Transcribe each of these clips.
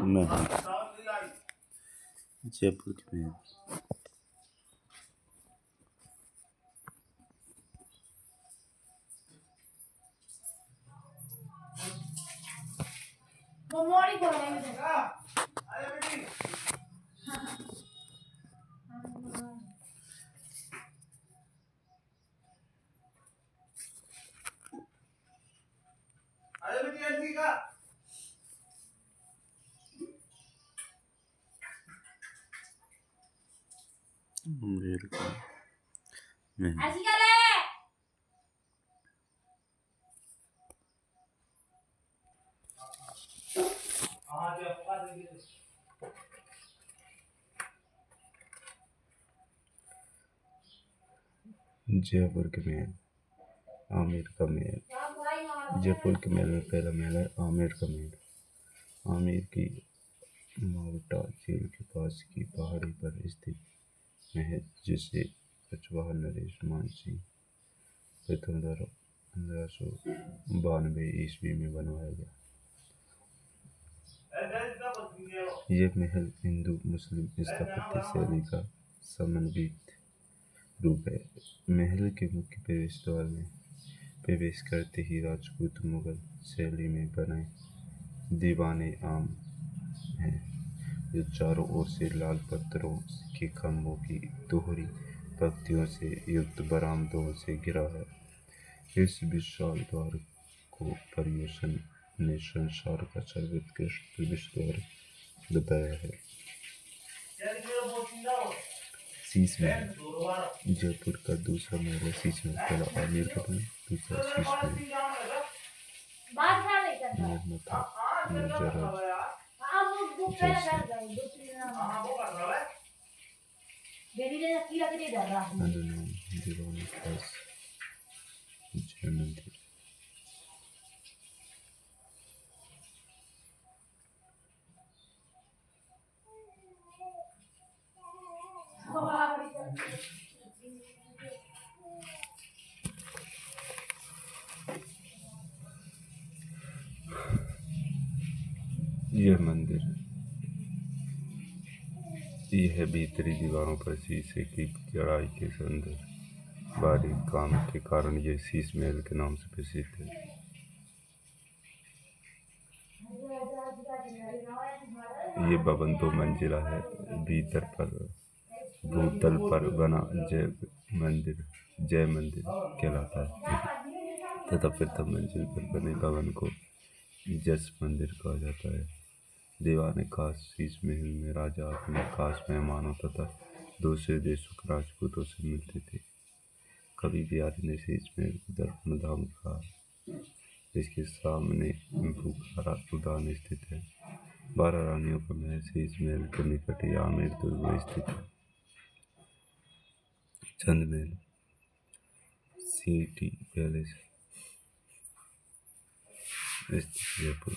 महल जयपुर के महल। अमरेर का महल। जयपुर के महल। आमेर का महल। जयपुर के महल में पहला महल है आमेर का महल। आमेर की मावटा झील के पास की पहाड़ी पर स्थित महल, जिसे रचवाहा नरेश मान सिंह प्रथम द्वारा 1592 ईस्वी में बनवाया गया। यह महल हिंदू मुस्लिम स्थापत्य शैली का समन्वित रूप है। महल के मुख्य प्रवेश द्वार में प्रवेश करते ही राजपूत मुगल शैली में बने दीवाने आम हैं, जो चारों ओर से लाल पत्थरों के खंभों की दोहरी पंक्तियों से युक्त बरामदों से घिरा है। इस विशाल द्वार को पर्यवेक्षण ने संसार का सर्वोत्कृष्ट प्रवेश द्वार बताया है। शीश महल। जयपुर का दूसरा महल है शीश महल। पहला आमेर का महल, दूसरा शीश महल। निर्माता मिर्जा अनुनाम दीवानी खास जय मंदिर। यह मंदिर यह भीतरी दीवारों पर शीशे की कढ़ाई के सुंदर बारीक काम के कारण यह शीश महल के नाम से प्रसिद्ध है। ये भवन 2 मंजिला है। भीतर पर भूतल पर बना जय मंदिर कहलाता है तथा प्रथम मंजिल पर बने भवन को जस मंदिर कहा जाता है। दीवाने खास शीश महल में राजा अपने खास मेहमानों तथा दूसरे देशों के राजपूतों से मिलते थे। कवि बिहारी ने शीश महल को दर्पण धाम कहा। इसके सामने बुखारा उद्यान स्थित है। 12 रानियों का महल शीश महल के निकट ही आमेर दुर्ग में स्थित है। चंद महल सिटी पैलेस स्थित जयपुर।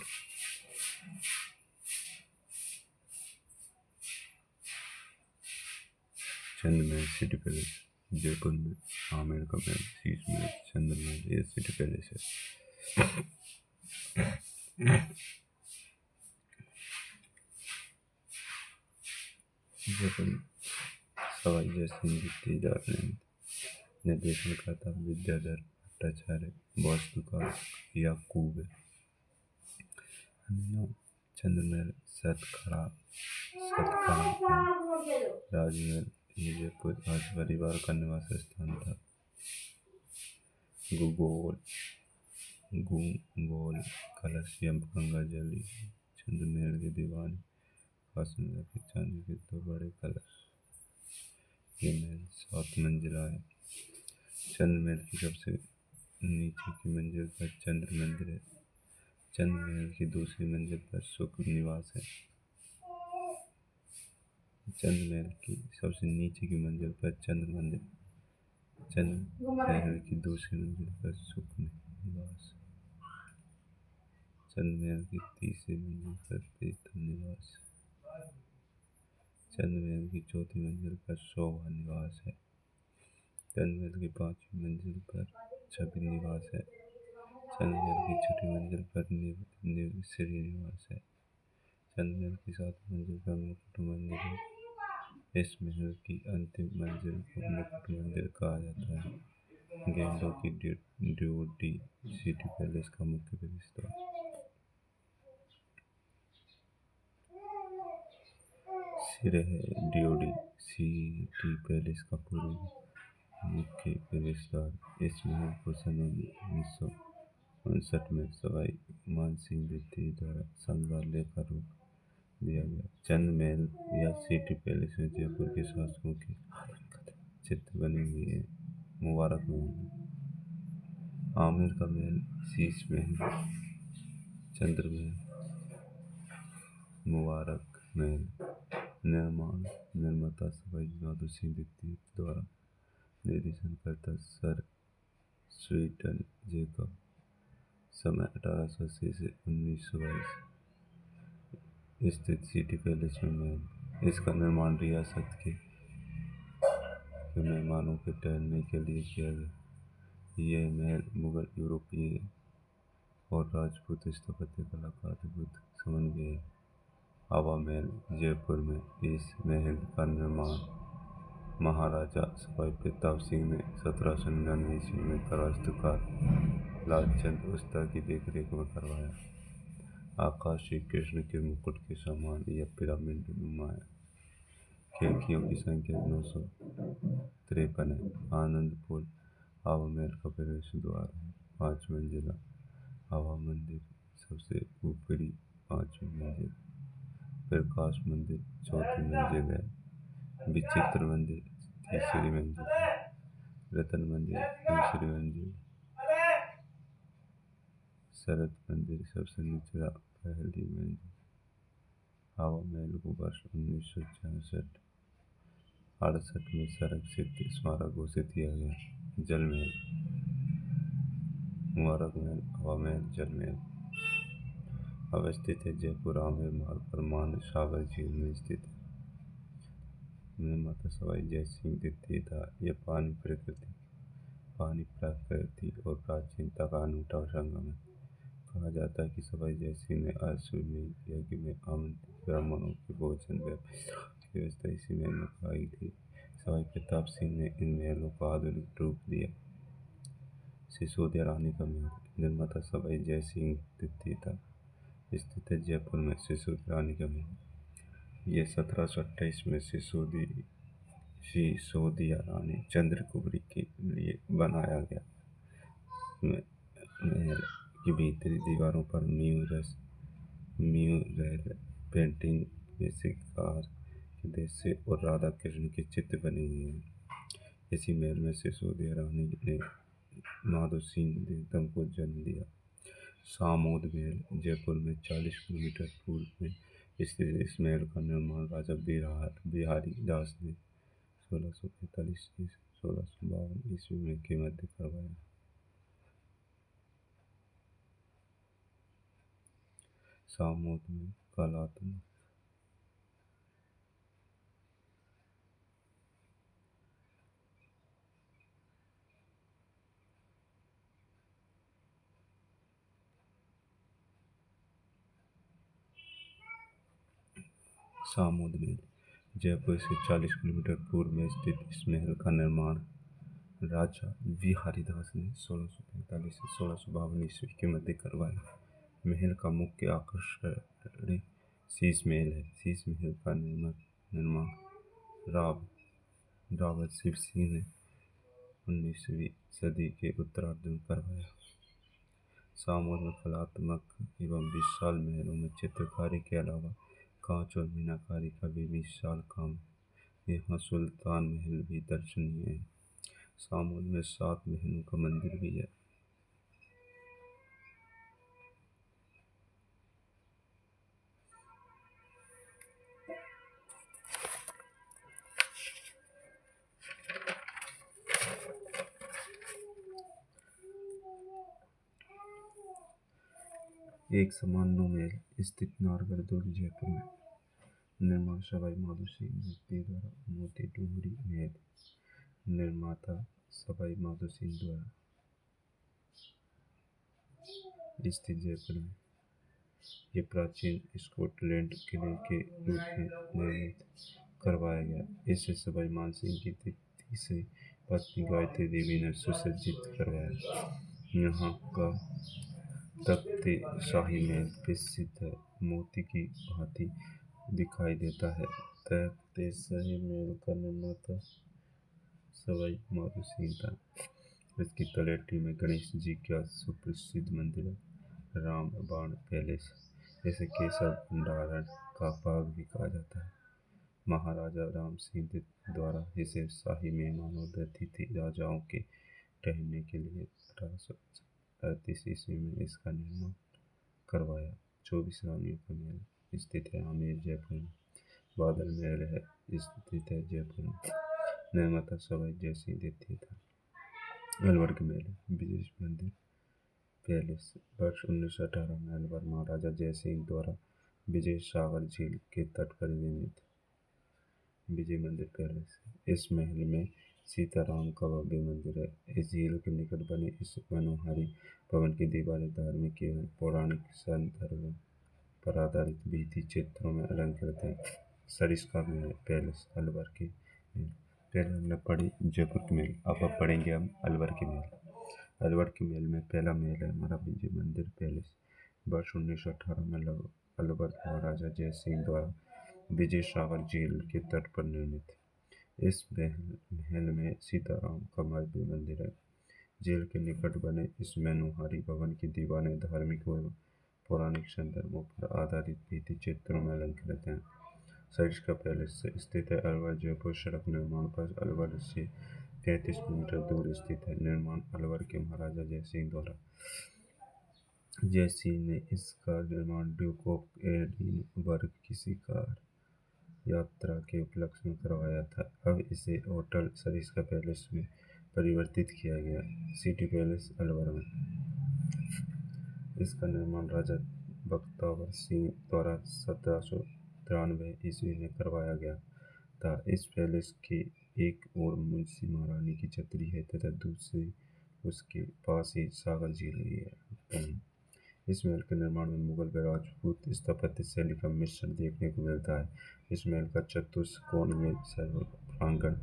चंद महल सिटी पैलेस जयपुर में। आमेर का महल शीश महल चंद महल यह सिटी पैलेस है। जयपुर सवाई जयसिंह तेजाब ने निर्देशन करता विद्याधर भट्टाचार्य वास्तुकार याकूब चंद्रमहल सतखड़ा राजमहल ये जयपुर राज परिवार का निवास स्थान था। गोल कलश यम गंगा जल चंद्रमहल के दीवान पास में रखे चांदी के 2 बड़े कलश। ये महल 7 मंजिला है। चंद्रमहल की सबसे नीचे की मंजिल पर चंद्र मंदिर है। चंद्रमहल की दूसरी मंजिल पर सुख निवास है। चंद्रमहल की सबसे नीचे की मंजिल पर चंद्र मंदिर। चंद्रमहल की दूसरी मंजिल पर सुख निवास। चंद्रमहल की तीसरी मंजिल पर प्रीतम निवास। चंद्रमहल की चौथी मंजिल पर शोभा निवास है। चंद्रमहल की 5वीं मंजिल पर छवि निवास है। चंद्रमहल की 6ठी मंजिल पर श्री निवास है। चंद महल की 7 मंजिल का मुकुट मंदिर है। इस महल की अंतिम मंजिल को मुकुट मंदिर कहा जाता है। गेंडों की ड्यूटी सिटी पैलेस का मुख्य प्रवेश द्वार। सिरह ड्योडी सिटी पैलेस का पूर्व मुख्य प्रवेश द्वार। इस महल को सन 1959 में सवाई मानसिंह द्वितीय द्वारा संग्रहालय का रूप दिया गया। चंद महल या सिटी पैलेस में जयपुर के शासकों के चित्र बने हुए हैं। मुबारक महल, आमिर का महल, शीश महल, चंद्र महल, मुबारक महल। निर्माता सवाई माधो सिंह द्वितीय द्वारा निर्देशन करता सर स्वीटन जेकब। समय 1880 से 1922। स्थित सिटी पैलेस में महल। इसका निर्माण रियासत के मेहमानों के ठहरने के लिए किया गया। यह महल मुगल, यूरोपीय और राजपूत स्थापत्य कला का अद्भुत समन्वय है। हवा महल जयपुर में। इस महल का निर्माण महाराजा सवाई प्रताप सिंह ने 1799 ईस्वी में वास्तुकार लालचंद उस्ता की देखरेख में करवाया। आकाश श्री कृष्ण के मुकुट के समान यह पिरामिड नुमा है। खिड़कियों की संख्या 953 है। आनंदपुर हवा महल का प्रवेश द्वार है। 5 मंजिला हवा मंदिर सबसे ऊपरी 5वीं मंजिल। प्रकाश मंदिर 4थी मंजिल है। विचित्र मंदिर 3री मंजिल। रतन मंदिर 2री मंजिल। शरद मंदिर सबसे निचला 1ली मंजिल। हवा महल को वर्ष 1966 में संरक्षित स्मारक घोषित किया गया। जल महल, मुबारक महल, हवा महल, जल महल अवस्थित है। जयपुर आमेर मार्ग पर मान सागर झील में स्थित है। निर्माता सवाई जय सिंह द्वितीय था। यह पानी प्रकृति और प्राचीनता का अनूठा संगम है। कहा जाता है कि सवाई जय सिंह ने अश्वमेध यज्ञ में आमंत्रित ब्राह्मणों के भोजन की व्यवस्था इसी महल में कराई थी। सवाई प्रताप सिंह ने इन महलों को आधुनिक रूप दिया। सिसोदिया रानी का महल। निर्माता सवाई जय सिंह द्वितीय था। स्थित है जयपुर में। सिसोदिया रानी का महल। यह 1728 में सिसोदिया रानी चंद्रकुबरी के लिए बनाया गया। महल की भीतरी दीवारों पर म्यूरल पेंटिंग में शिकार के दृश्य और राधा कृष्ण के चित्र बने हुए हैं। इसी महल में सिसोदिया रानी ने माधो सिंह द्वितीय को जन्म दिया। सामोद महल जयपुर में 40 किलोमीटर पूर्व में स्थित। इस महल का निर्माण राजा बिहारी दास ने 1645 से 1652 ईस्वी में के मध्य करवाया। सामोद में कलात्मक सामोद महल जयपुर से 40 किलोमीटर पूर्व में स्थित। इस महल का निर्माण राजा बिहारी दास ने 1645 से 1652 ईस्वी के मध्य करवाया। महल का मुख्य आकर्षण शीश महल है। शीश महल का निर्माण रावत शिव सिंह ने 19वीं सदी के उत्तरार्ध में करवाया। सामोद में कलात्मक एवं विशाल महलों में चित्रकारी के अलावा कांच और मीनाकारी का भी विशाल काम है। यहाँ सुल्तान महल भी दर्शनीय है। सामोद में 7 महलों का मंदिर भी है। एक समान महल स्थित नारगढ़ दुर्ग जयपुर में। निर्माण सवाई माधो सिंह द्वितीय द्वारा। मोती डूंगरी महल। निर्माता सवाई माधो सिंह द्वारा। स्थित जयपुर में। ये प्राचीन स्कॉटलैंड किले के रूप में निर्मित करवाया गया। इसे सवाई मानसिंह की तीसरी पत्नी गायत्री देवी ने सुसज्जित करवाया। यहाँ का तख्ते शाही महल प्रसिद्ध मोती की भांति दिखाई देता है। तख्ते शाही महल का निर्माता सवाई माधो सिंह था। इसकी तलहटी में गणेश जी का सुप्रसिद्ध मंदिर है। राम बाण पैलेस, इसे केसर भंडारण का बाग भी कहा जाता है। महाराजा राम सिंह द्वारा इसे शाही मेहमान और अतिथि राजाओं के ठहरने के लिए 1838 ईस्वी में इसका निर्माण करवाया। 24 रानियों का महल स्थित है आमेर, जयपुर में। बादल महल है स्थित है जयपुर में। निर्माता सवाई जय सिंह द्वितीय था। अलवर के महल, विजय मंदिर पैलेस, वर्ष 1918 में अलवर महाराजा जय सिंह द्वारा विजय सागर झील के तट पर निर्मित विजय मंदिर पैलेस। इस महल में सीताराम का भव्य मंदिर है। इस झील के निकट बने इस मनोहारी भवन की दीवारें धार्मिक एवं पौराणिक संदर्भों पर आधारित भित्ति चित्रों में अलंकृत है। सरिस्का महल पैलेस, अलवर के महल। पहले हमने पढ़ी जयपुर के महल, अब पढ़ेंगे हम अलवर के महल। अलवर के महल में पहला महल है हमारा विजय मंदिर पैलेस। वर्ष 1918 में अलवर महाराजा जय सिंह द्वारा विजय सागर झील के तट पर निर्मित। इस महल में सीताराम का भव्य मंदिर है। झील के निकट बने इस मनोहारी भवन की दीवारें धार्मिक एवं पौराणिक संदर्भों पर आधारित भित्ति चित्रों में अलंकृत हैं। सरिस्का पैलेस स्थित है अलवर जयपुर सड़क निर्माण पर अलवर से 33 किलोमीटर दूर स्थित है। निर्माण अलवर के महाराजा जय सिंह द्वारा। जय सिंह ने इसका निर्माण ड्यूक ऑफ एडिनबर्ग की शिकार यात्रा के उपलक्ष्य में करवाया था। अब इसे होटल सरिस्का पैलेस में परिवर्तित किया गया। सिटी पैलेस अलवर में इसका निर्माण राजा बख्तावर सिंह द्वारा 1793 ईस्वी में करवाया गया था। इस पैलेस के एक ओर मुंशी महारानी की छतरी है तथा दूसरी उसके पास ही सागर झील है। इस महल के निर्माण में मुगल व राजपूत स्थापत्य शैली का मिश्रण देखने को मिलता है। इस महल का चतुष्कोणीय प्रांगण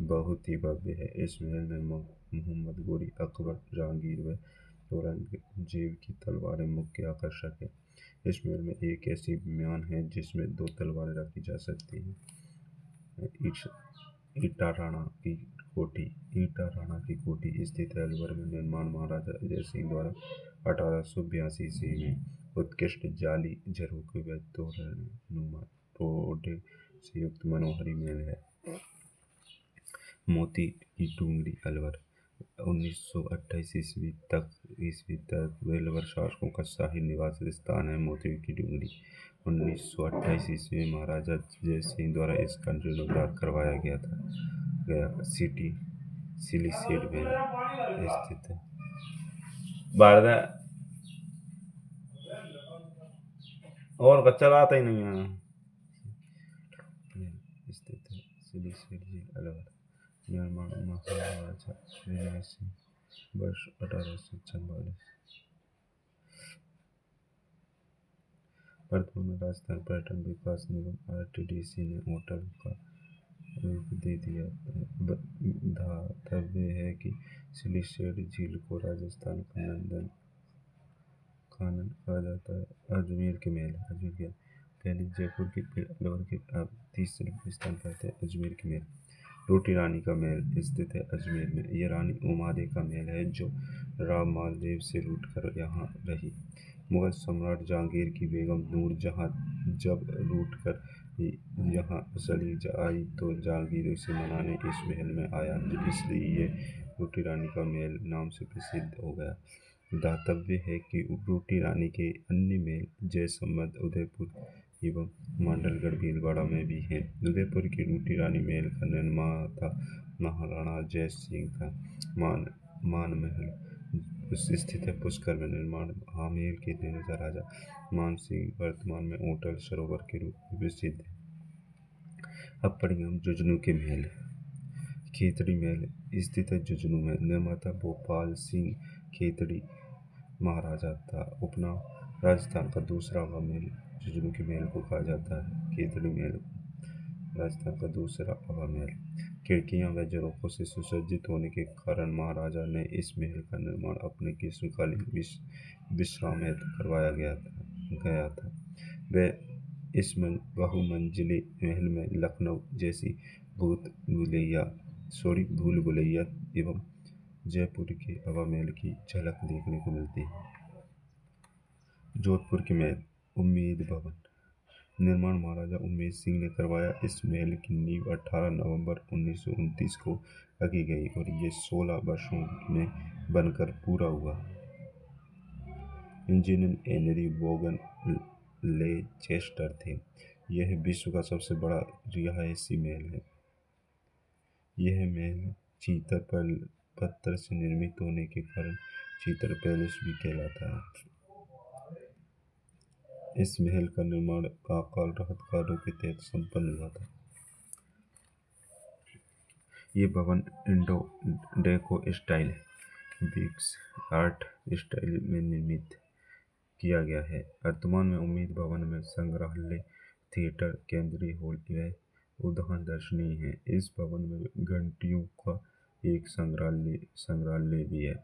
बहुत ही भव्य है। इस महल में मोहम्मद गोरी, अकबर, जहांगीर व औरंगजेब की तलवारें मुख्य आकर्षक है। इस महल में एक ऐसी म्यान है जिसमें 2 तलवारें रखी जा सकती हैं। ईटा राणा की कोठी स्थित है अलवर में। निर्माण महाराजा जय सिंह द्वारा 1882 ईस्वी में। उत्कृष्ट जाली झरोखे व तोरणनुमा टोड़े से युक्त मनोहारी महल है। मोती की डूंगरी अलवर 1928 ईस्वी तक अलवर शासकों का शाही निवास स्थान है। मोती की डूंगरी 1928 ईस्वी में महाराजा जय सिंह द्वारा इसका जीर्णोद्धार करवाया गया। सिलीसेड में स्थित है। और बच्चा लाता ही नहीं है। स्थित है सिलीसेड झील अलवर। निर्माण महाराजा विनय सिंह, वर्ष 1844। वर्तमान राजस्थान पर्यटन विकास निगम RTDC ने होटल का रूप दे दिया। धातव्य है कि सिलीसेड झील को राजस्थान का नंदन कानन कहा जाता है। अजमेर के महल पहले जयपुर के फिर अलवर के अब तीसरे स्थान पर है अजमेर के महल। रोटी रानी का महल स्थित है अजमेर में। यह रानी उमादे का महल है जो राव मालदेव से रूठ कर यहाँ रही। मुगल सम्राट जहांगीर की बेगम नूर जहाँ जब रूठ कर यहाँ चली आई तो जहांगीर उसे मनाने इस महल में आया, इसलिए ये रोटी रानी का महल नाम से प्रसिद्ध हो गया। दातव्य है कि रोटी रानी के अन्य महल जयसम्मत, उदयपुर एवं मांडलगढ़ भीलवाड़ा में भी हैं। उदयपुर की रोटी रानी महल का निर्माता महाराणा जय सिंह था। मान महल स्थित है पुष्कर में। निर्माण आमेर के राजा मान सिंह वर्तमान में होटल सरोवर के रूप में प्रसिद्ध है। अब पढ़ेंगे हम जुजनू के महल। खेतड़ी महल स्थित है जुजनू में। निर्माता भोपाल सिंह खेतड़ी महाराजा था। उपनाम राजस्थान का दूसरा हवा महल झुंझुनू महल को कहा जाता है केतड़ी महल को। राजस्थान का दूसरा हवा महल खिड़कियां व झरोखों से सुसज्जित होने के कारण महाराजा ने इस महल का निर्माण अपने ग्रीष्मकालीन विश्राम हेतु करवाया गया था। वह इस बहुमंजिली महल में लखनऊ जैसी भूल भुलैया एवं जयपुर के हवा महल की झलक देखने को मिलती है। जोधपुर के महल उम्मेद भवन निर्माण महाराजा उम्मेद सिंह ने करवाया। इस महल की नींव 18 नवंबर 1929 को रखी गई और ये 16 वर्षों में बनकर पूरा हुआ। इंजीनियर हेनरी वोगन लेचेस्टर थे। यह विश्व का सबसे बड़ा रिहायशी महल है। यह महल चीतर पत्थर से निर्मित होने के कारण चीतर पैलेस भी कहलाता है। इस महल का निर्माण अकाल राहत कार्यों के तहत संपन्न हुआ था। ये भवन Indo deco style bricks art style में निर्मित किया गया है। वर्तमान में उम्मेद भवन में संग्रहालय, थिएटर, केंद्रीय हॉल व उद्यान दर्शनीय है। इस भवन में घंटियों का एक संग्रहालय भी है।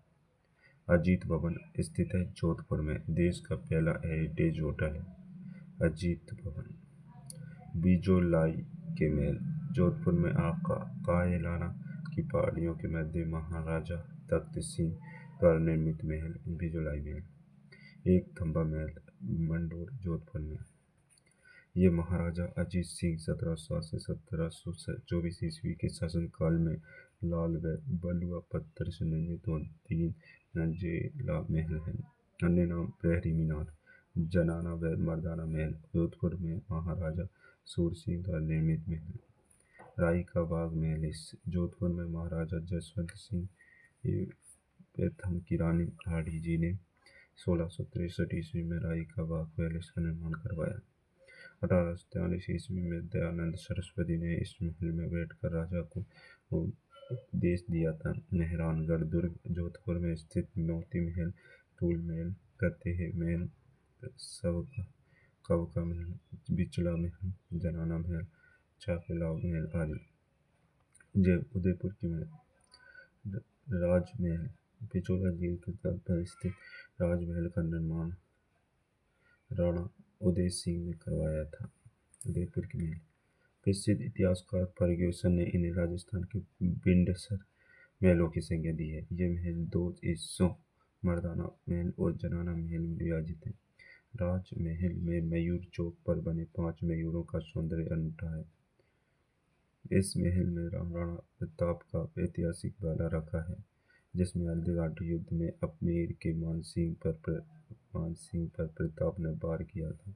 अजीत भवन स्थित है जोधपुर में। देश का पहला हेरिटेज होटल है अजीत भवन। बिजोलाई के महल जोधपुर में कायलाना की पहाड़ियों के मध्य महाराजा तख्त सिंह द्वारा निर्मित महल बिजोलाई महल। एक थंबा महल मंडोर जोधपुर में। ये महाराजा अजीत सिंह 1707 से 1724 ईस्वी के शासनकाल में लाल व बलुआ पत्थर से निर्मित 3 मंजिला महल है। अन्य नाम प्रहरी मीनार, जनाना व मर्दाना महल जोधपुर में महाराजा सूर सिंह द्वारा निर्मित महल। राई का बाग महल जोधपुर में महाराजा जसवंत सिंह प्रथम की रानी लाड़ी जी ने 1663 ईस्वी में राई का बाग पैलेस का निर्माण करवाया। 1843 ईस्वी में दयानंद सरस्वती ने इस महल में बैठकर राजा को उपदेश दिया था। मेहरानगढ़ दुर्ग जोधपुर में स्थित मोती महल, टूल महल, कतेह महल, कवका महल, बिचला महल, जनाना महल, चाकेलाव महल आदि। उदयपुर की महल राजमहल पिछोला झील के तट पर स्थित राजमहल का निर्माण राणा उदय सिंह ने करवाया था। उदयपुर की महल प्रसिद्ध इतिहासकार फर्ग्यूसन ने इन्हें राजस्थान के बिंडसर महलों की संज्ञा दी है। ये महल 2 हिस्सों मर्दाना महल और जनाना महल में विभाजित है। राजमहल में मयूर चौक पर बने 5 मयूरों का सौंदर्य अनूठा है। इस महल में राणा प्रताप का ऐतिहासिक भाला रखा है, जिसमें हल्दीघाटी युद्ध में अजमेर के मानसिंह पर प्रताप ने वार किया था।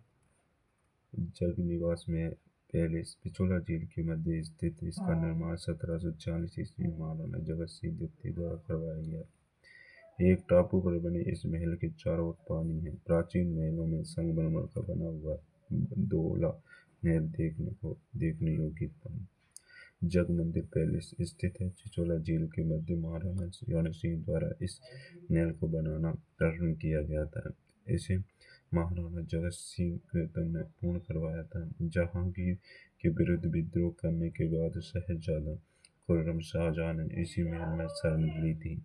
जगनिवास में पैलेस पिछोला झील के मध्य स्थित। इसका निर्माण 1740 ईस्वी में महाराणा जगत सिंह द्वितीय द्वारा करवाया गया। एक टापू पर बने इस महल के चारों ओर पानी है। प्राचीन महलों में संगमरमर का बना हुआ दोहला महल देखने योग्य था। जगमंदिर पैलेस स्थित है पिछोला झील के मध्य। महाराणा रण सिंह द्वारा इस महल को बनाना प्रारंभ किया गया था। इसे महाराणा जगत सिंह प्रथम ने पूर्ण करवाया था। जहांगीर के विरुद्ध विद्रोह करने के बाद शहजादा खुर्रम शाहजहां ने इसी महल में शरण ली थी।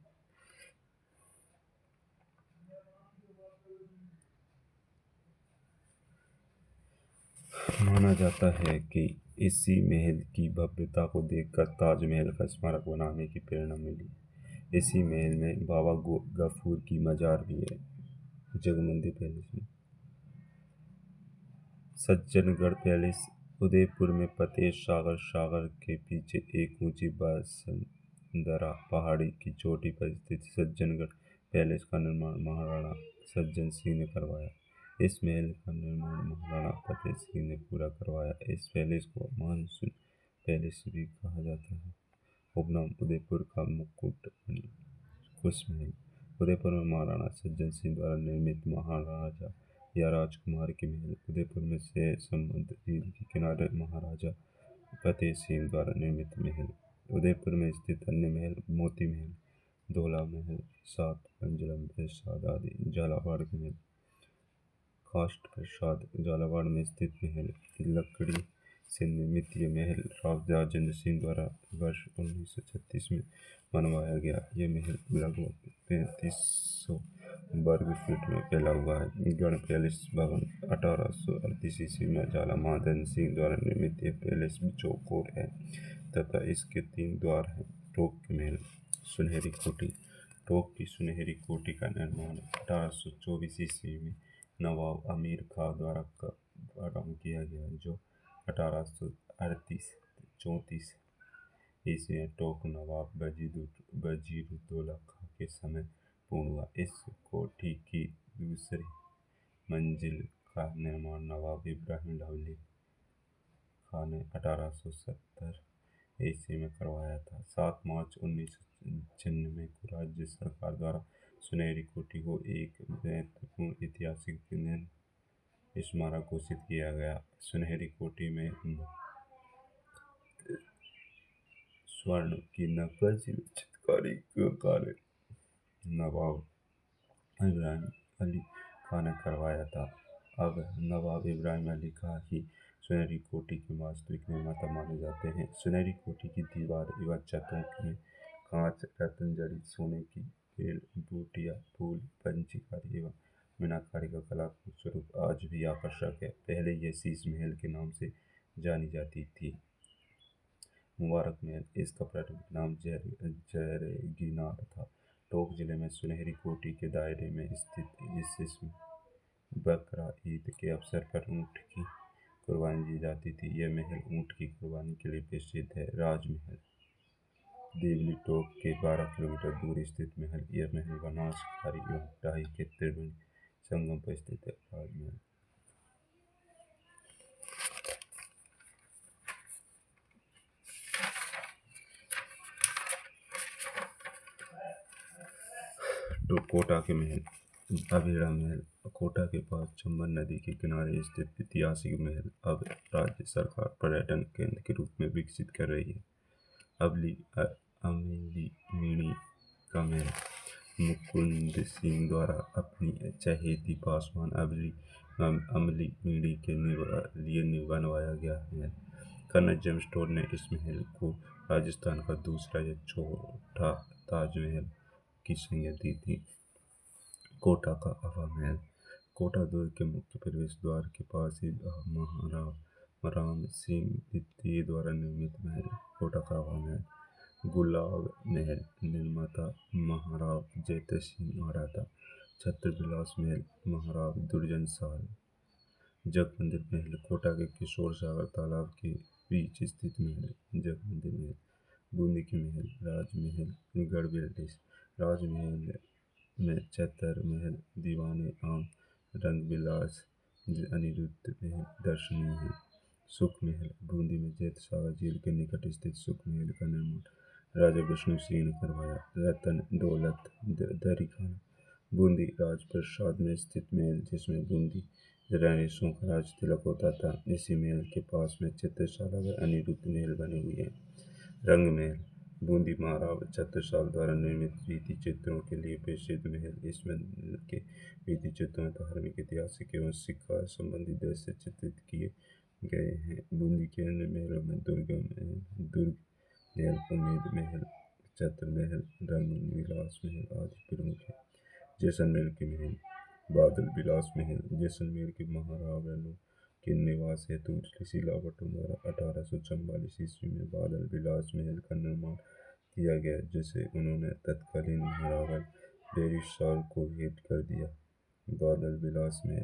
माना जाता है कि इसी महल की भव्यता को देखकर ताजमहल का स्मारक बनाने की प्रेरणा मिली। इसी महल में बाबा गफूर की मजार भी है। जगमंदिर पैलेस में सज्जनगढ़ पैलेस उदयपुर में फतेह सागर के पीछे एक ऊंची बासंदरा पहाड़ी की चोटी पर स्थित सज्जनगढ़ पैलेस का निर्माण महाराणा सज्जन सिंह ने करवाया। इस महल का निर्माण महाराणा फतेह सिंह ने पूरा करवाया। इस पैलेस को मानसून पैलेस भी कहा जाता है। उपनाम उदयपुर का मुकुट कुश महल उदयपुर में महाराणा सज्जन सिंह द्वारा निर्मित महाराजा या राजकुमार की महल। उदयपुर में से समुद्र झील के किनारे महाराजा फतेह सिंह द्वारा निर्मित महल। उदयपुर में स्थित अन्य महल मोती महल, धौला महल, 7 मंजिला प्रासाद आदि। झालावाड़ के महल काष्ठ प्रसाद झालावाड़ में स्थित महल लकड़ी से निर्मित ये महल राजा राजेंद्र सिंह द्वारा वर्ष 1936 में बनवाया गया। ये महल लगभग 3500 वर्ग फीट में फैला हुआ है। गढ़ पैलेस भवन 1838 ईस्वी में झाला महादन सिंह द्वारा निर्मित ये पैलेस चौकोर है तथा इसके 3 द्वार हैं। टोक के महल सुनहरी कोठी टोक की सुनहरी कोठी का निर्माण 1824 ईस्वी में नवाब अमीर खां द्वारा प्रारंभ किया गया, जो 1838-34 ईस्वी में टोक नवाब वजीरुद्दौला खां के समय पूर्ण हुआ। इस कोठी की दूसरी मंजिल का निर्माण नवाब इब्राहिम लवली खां ने 1870 ईस्वी में करवाया था। 7 मार्च 1996 को राज्य सरकार द्वारा सुनहरी कोठी को एक महत्वपूर्ण ऐतिहासिक स्मारक घोषित किया गया। सुनहरी कोठी में स्वर्ण की नक्काशी में चित्रकारी का कार्य नवाब इब्राहिम अली खां ने करवाया था। अब नवाब इब्राहिम अली खां ही सुनहरी कोठी के वास्तविक निर्माता माने जाते हैं। सुनहरी कोठी की दीवार एवं छतों में कांच, रत्न जड़ित सोने की बेल, बूटियां, फूल, पंचीकारी एवं मीनाकारी का कलात्मक स्वरूप आज भी आकर्षक है। पहले यह शीश महल के नाम से जानी जाती थी। मुबारक महल इसका प्रारंभिक नाम जरगीनार था। टोंक जिले में सुनहरी कोठी के दायरे में स्थित इस बकरा ईद के अवसर पर ऊँट की कुर्बानी दी जाती थी। यह महल ऊँट की कुर्बानी के लिए प्रसिद्ध है। राजमहल देवली टोंक के 12 किलोमीटर दूर स्थित महल। यह महल बनास, खारी एवं टाही के त्रिवेणी संगम पर स्थित है। राजमहल तो कोटा के महल अभेड़ा महल कोटा के पास चंबल नदी के किनारे स्थित ऐतिहासिक महल अब राज्य सरकार पर्यटन केंद्र के रूप में विकसित कर रही है। अमली मीणी का महल मुकुंद सिंह द्वारा अपनी चहेती पासवान अमली मीणी के लिए बनवाया गया है। कर्नल जेम्स टोड ने इस महल को राजस्थान का दूसरा या चौथा ताजमहल की संज्ञा दी थी। कोटा का हवा महल कोटा दुर्ग के मुख्य प्रवेश द्वार के पास ही महाराणा राम सिंह द्वितीय द्वारा निर्मित महल कोटा का हवा महल। गुलाब महल निर्माता महाराव जयते सिंह मराठा। छत्र विलास महल महाराव दुर्जन साल। जगमंदिर महल कोटा के किशोर सागर तालाब के बीच स्थित महल जगमंदिर महल। बूंदी के महल राजमहल गढ़बिल्डिस राजमहल में छतर महल दीवाने आम रंगबिलास अनिरुद्ध महल दर्शनीय है। सुख महल बूंदी में जैत सागर झील के निकट स्थित सुख महल का निर्माण राजा विष्णु सिंह ने करवाया। रतन दौलत दरी खाना बूंदी राजप्रसाद में स्थित महल जिसमें बूंदी रानी का राज तिलक होता था। इसी महल के पास में चित्रशाला व अनिरुद्ध महल बने हुए हैं। रंग महल बूंदी महाराव छत्रसाल द्वारा निर्मित भित्ति चित्रों के लिए प्रसिद्ध महल। इस महल के भित्ति चित्रों में धार्मिक, ऐतिहासिक एवं शिकार संबंधी दृश्य चित्रित किए गए हैं। बूंदी के अन्य महलों में दुर्ग महल, उम्मेद महल, छत्र महल, रंग विलास महल आदि प्रमुख है। जैसलमेर के महल बादल विलास महल जैसलमेर के महारावलों के निवास हेतु शिला भट्टों द्वारा 1844 ईस्वी में बादल विलास महल का निर्माण किया गया, जिसे उन्होंने तत्कालीन महारावल बेरिशाल को भेंट कर दिया। बादल विलास में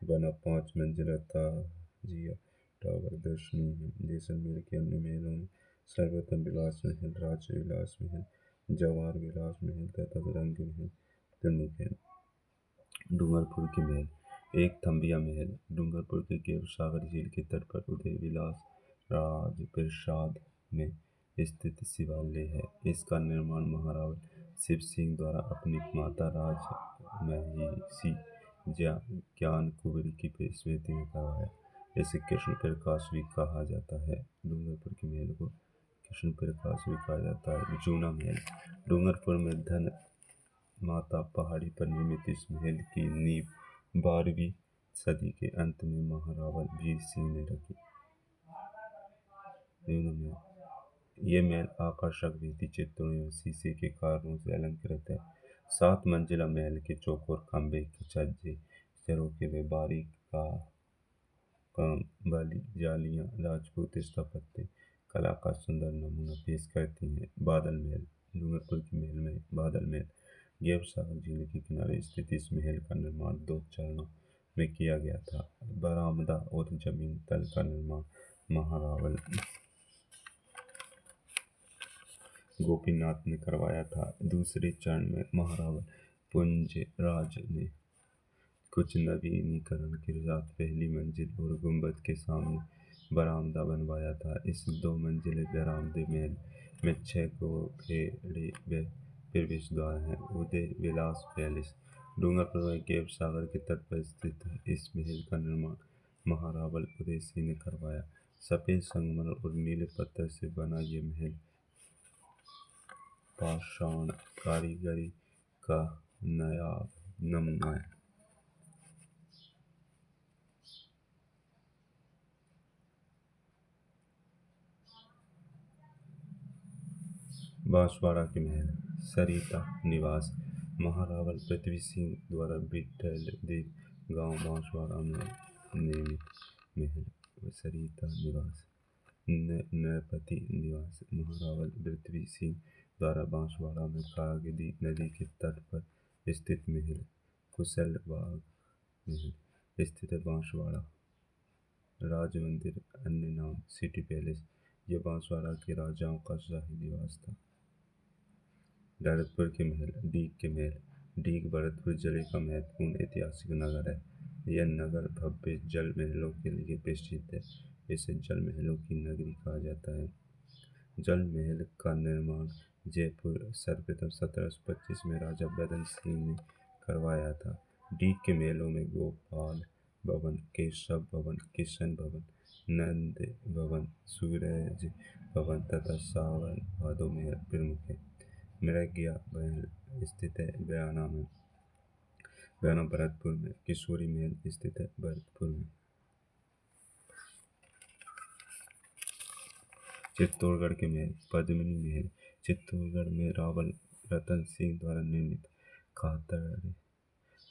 बना 5 मंजिला ताजिया टावर दर्शनीय है। जैसलमेर के अन्य महलों में सर्वोत्तम विलास महल, राज विलास महल, जवाहर विलास महल तथा रंग महल प्रमुख है। डूंगरपुर के महल एक थम्बिया महल डूंगरपुर के केवसागर झील के तट पर उदय विलास राजप्रसाद में स्थित शिवालय है। इसका निर्माण महाराव शिव सिंह द्वारा अपनी माता राजमहिषी ज्ञान कुंवरी की स्मृति में करवाया। इसे कृष्ण प्रकाश भी कहा जाता है। डूंगरपुर के महल को कृष्ण प्रकाश भी कहा जाता है। जूना महल डूंगरपुर में धन माता पहाड़ी पर निर्मित इस महल की नींव 12वीं सदी के अंत में महारावल वीर सिंह ने रखी। ये महल आकर्षक भित्ति चित्रों एवं शीशे के कार्यों से अलंकृत है। 7 मंजिला महल के चौकोर खंभे के छज्जे झरोखे व बारीक का काम वाली जालियां राजपूत स्थापत्य कला का सुंदर नमूना पेश करती हैं। बादल महल डूंगरपुर के महल में बादल महल गैवसागर झील के किनारे स्थित इस महल का निर्माण 2 चरणों में किया गया था। बरामदा और जमीन तल का निर्माण महारावल गोपीनाथ ने करवाया था। दूसरे चरण में महारावल पुंजराज ने कुछ नवीनीकरण के साथ पहली मंजिल और गुंबद के सामने बरामदा बनवाया था। इस 2 मंजिले बरामदे महल में 6 गोखेड़े व प्रवेश द्वार हैं। उदय विलास पैलेस डूंगरपुर में गैवसागर के तट पर स्थित है। इस महल का निर्माण महारावल उदय सिंह ने करवाया। सफेद संगमरमर और नीले पत्थर से बना ये महल पाषाण कारीगरी का नायाब नमूना है। बांसवाड़ा के महल सरिता निवास महारावल पृथ्वी सिंह द्वारा विठल देव गांव बांसवाड़ा में निर्मित महल सरिता निवास। नरपति निवास महारावल पृथ्वी सिंह द्वारा बांसवाड़ा में कागदी नदी के तट पर स्थित महल। कुशलबाग महल स्थित है बांसवाड़ा। राज मंदिर अन्य नाम सिटी पैलेस यह बांसवाड़ा के राजाओं का शाही निवास था। भरतपुर के महल डीग के महल डीग भरतपुर जिले का महत्वपूर्ण ऐतिहासिक नगर है। यह नगर भव्य जल महलों के लिए प्रसिद्ध है। इसे जल महलों की नगरी कहा जाता है। जल महल का निर्माण जयपुर सर्वप्रथम 1725 में राजा बदन सिंह ने करवाया था। डीग के महलों में गोपाल भवन केशव भवन किशन भवन नंद भवन सूरज भवन तथा सावन भादो महल प्रमुख है। मृगया महल स्थित है बयाना में बयाना भरतपुर में। किशोरी महल स्थित है भरतपुर में। चित्तौड़गढ़ के महल पद्मिनी महल चित्तौड़गढ़ में रावल रतन सिंह द्वारा निर्मित कातर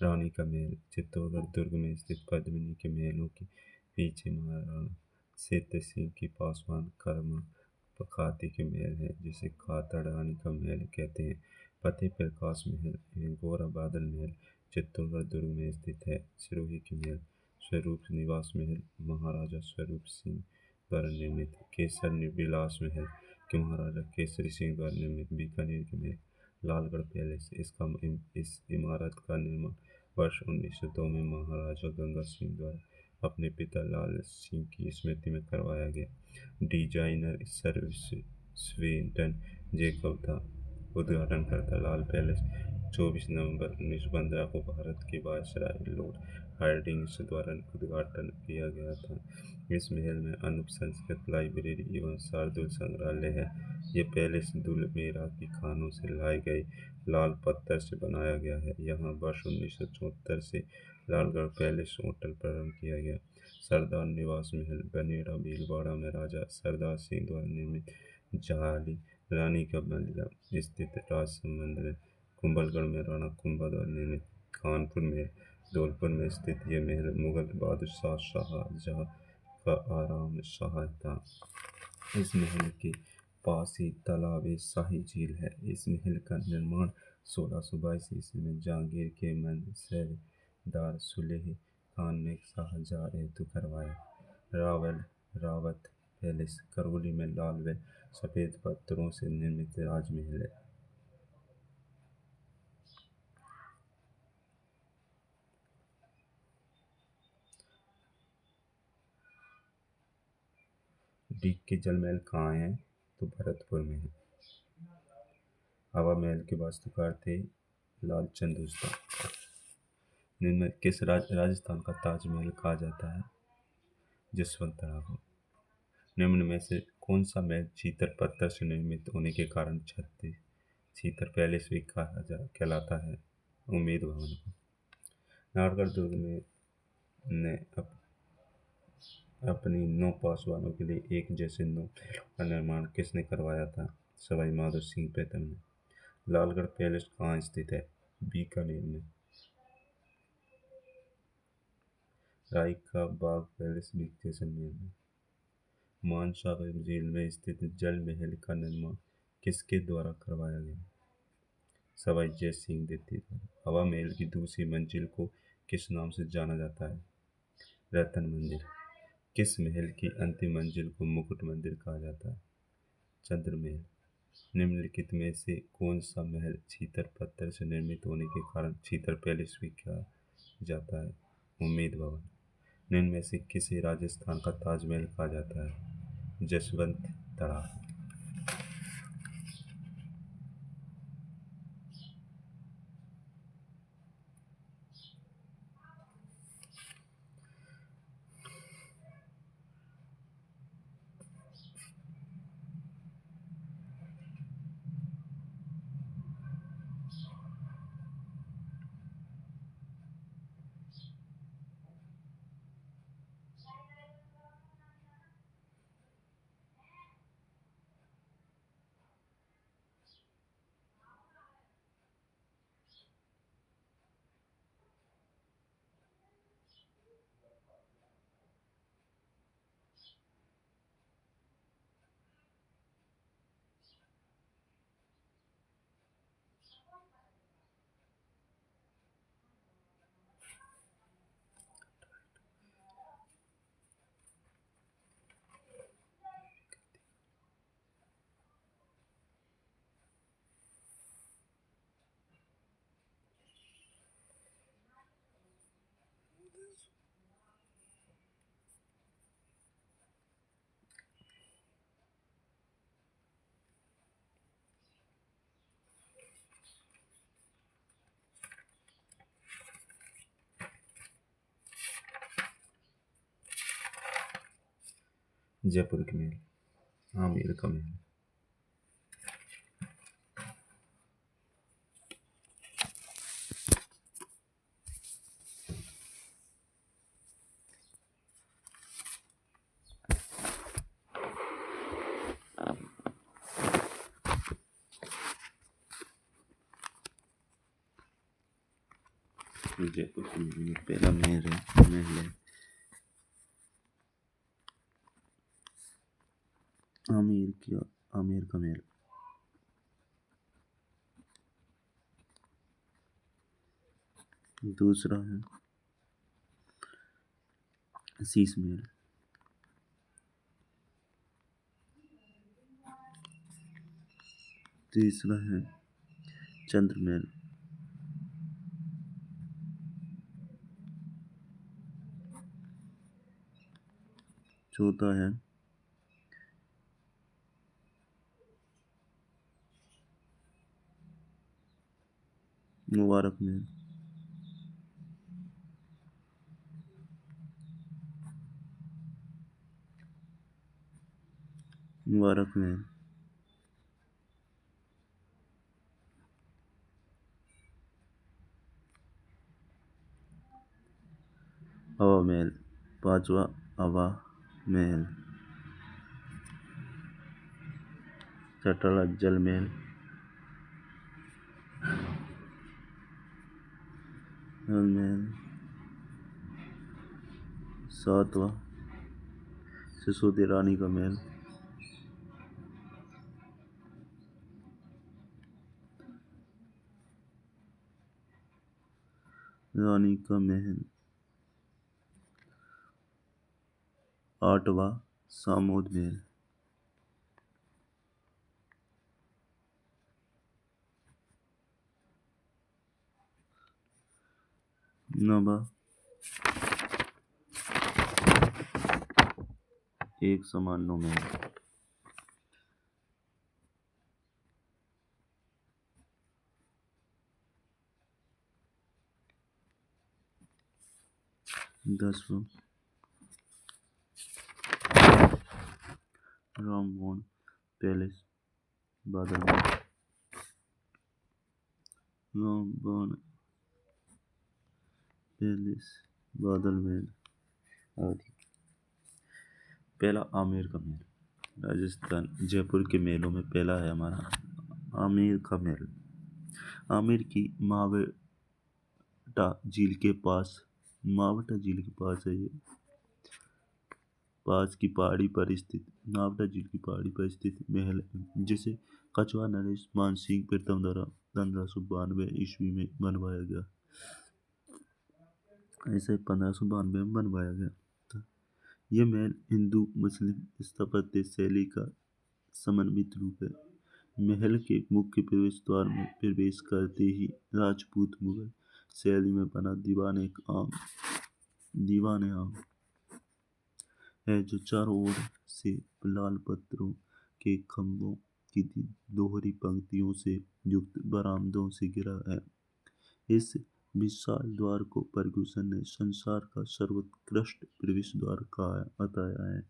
रानी का महल। चित्तौड़गढ़ दुर्ग में स्थित पद्मिनी के महलों के पीछे महाराणा सिद्ध सिंह की पासवान कर्मा खाती के महल है जिसे कातर रानी का महल कहते हैं। फतेह प्रकाश महल गौरा बादल महल चित्तौड़गढ़ दुर्ग में स्थित है। सिरोही के महल स्वरूप निवास महल महाराजा स्वरूप सिंह द्वारा निर्मित। केसर विलास महल के महाराजा केसरी सिंह द्वारा निर्मित। बीकानेर के महल लालगढ़ पैलेस इस इमारत का निर्माण वर्ष 1902 में महाराजा गंगा सिंह द्वारा अपने पिता लाल सिंह की स्मृति में करवाया गया। डिजाइनर सर स्वीडन जेकब था। उद्घाटनकर्ता लाल पैलेस 24 नवंबर 1915 को भारत के वायसराय लॉर्ड हार्डिंग्स द्वारा उद्घाटन किया गया था। इस महल में अनूप संस्कृत लाइब्रेरी एवं शार्दुल संग्रहालय है। यह पैलेस दुलमेरा की खानों से लाए गए लाल पत्थर से बनाया गया है। यहाँ वर्ष 1974 से लालगढ़ पैलेस होटल प्रारंभ किया गया। सरदार निवास महल बनेड़ा भीलवाड़ा में राजा सरदार सिंह द्वारा निर्मित जाली रानी का महल स्थित राजसमंद में। कुंभलगढ़ में राणा कुंभा द्वारा निर्मित कानपुर महल धौलपुर में स्थित यह महल मुगल बादशाह शाहजहां का आराम शाह था। इस महल के पास ही तालाब शाही झील है। इस महल का निर्माण 1622 ईस्वी में जहांगीर के मंसूबेदार सुलेह खान ने शाहजहां हेतु करवाया। रावत पैलेस करौली में लाल व सफेद पत्थरों से निर्मित राजमहल है। डीग के जल महल कहाँ हैं तो भरतपुर में है। हवा महल के वास्तुकार थे लालचंद उस्ता। निम्न किस राजस्थान का ताजमहल कहा जाता है? जसवंत राव। निम्न में से कौन सा महल चीतर पत्थर से निर्मित होने के कारण छत्तीस चीतर पैलेस भी कहलाता है? उम्मेद भवन को। नाहरगढ़ दुर्ग में ने अपनी 9 पासवानों के लिए एक जैसे 9 महलों का निर्माण किसने करवाया था? सवाई माधो सिंह प्रीतम ने। लालगढ़ पैलेस कहाँ स्थित है? बीकानेर में। राई का बाग पैलेस भी जैसलमेर में। मानसागर झील में स्थित जल महल का निर्माण किसके द्वारा करवाया गया? सवाई जय सिंह द्वितीय द्वारा। हवा महल की दूसरी मंजिल को किस नाम से जाना जाता है? रतन मंदिर। किस महल की अंतिम मंजिल को मुकुट मंदिर कहा जाता है? चंद्र महल। निम्नलिखित में से कौन सा महल छीतर पत्थर से निर्मित होने के कारण छीतर पैलेस भी कहा जाता है? उम्मेद भवन। निम्न में से किसे राजस्थान का ताजमहल कहा जाता है? जसवंत तड़ा। जयपुर के महल। आमेर का महल। जयपुर के महल में पहला महल है आमेर का महल। दूसरा है शीश महल। तीसरा है चंद्र महल। चौथा है मुबारक महल। मुबारक महल। हवा महल। पांचवा हवा महल। छठा जल महल। जल महल। सातवां सिसोदिया रानी का महल। रानी का महल। आठवां सामोद महल। नौवां एक समान नौ महल। 10वां राममोहन पैलेस बादल महल। राममोहन पैलेस बादल महल आदि। पहला आमेर का महल, राजस्थान जयपुर के महलों में पहला है हमारा आमेर का महल। आमेर की मावटा झील के पास है ये, पास की पहाड़ी पर स्थित नावटा झील की पहाड़ी पर स्थित महल है, जिसे कछवार नरेश मानसिंह प्रथम द्वारा 1592 ईस्वी में बनवाया गया। ऐसे 1592 में बनवाया गया था। यह महल हिंदू मुस्लिम स्थापत्य शैली का समन्वित रूप है। महल के मुख्य प्रवेश द्वार में प्रवेश करते ही राजपूत मुगल शैली में बना दीवान आम है, जो चारों ओर से लाल पत्थरों के खंभों की दोहरी पंक्तियों से युक्त बरामदों से घिरा है। इस विशाल द्वार को फर्गुसन ने संसार का सर्वोत्कृष्ट प्रवेश द्वार बताया है।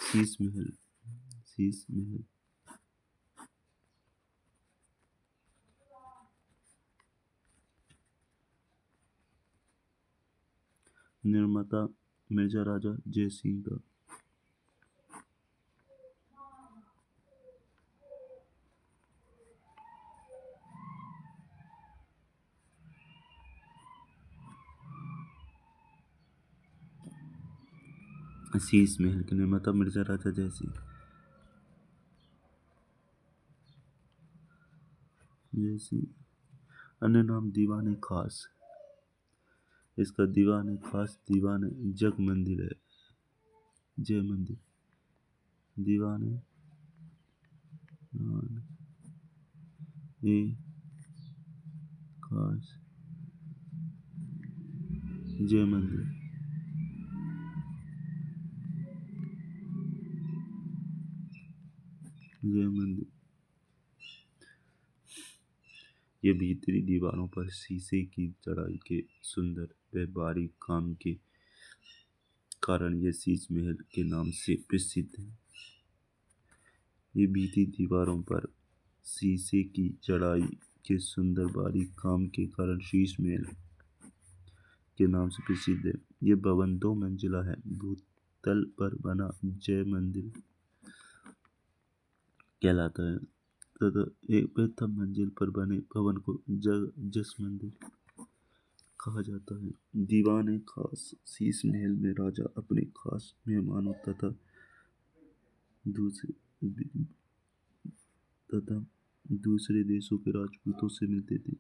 शीश महल निर्माता मिर्जा राजा जयसिंह का। शीश महल के निर्माता मिर्जा राजा जयसिंह। अन्य नाम दीवाने खास। इसका दीवाने खास दीवाने जग मंदिर है, जय मंदिर। दीवाने ए खास जय मंदिर। जय मंदिर। ये भीतरी दीवारों पर शीशे की चढ़ाई के सुंदर व बारीक काम के कारण यह शीश महल के नाम से प्रसिद्ध है। ये भीतरी दीवारों पर शीशे की चढ़ाई के सुंदर बारीक काम के कारण शीश महल के नाम से प्रसिद्ध है। ये भवन 2 मंजिला है। भूतल पर बना जय मंदिर कहलाता है तथा एक प्रथम मंजिल पर बने भवन को जस मंदिर कहा जाता है। दीवाने खास। शीश महल में राजा अपने खास मेहमानों तथा दूसरे देशों के राजपूतों से मिलते थे।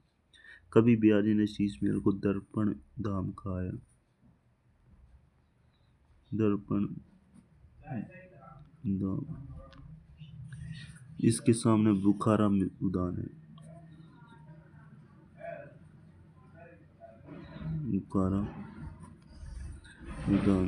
कवि बिहारी ने शीश महल को दर्पण धाम कहा है। दर्पण धाम। इसके सामने बुखारा उद्यान है। बुखारा उद्यान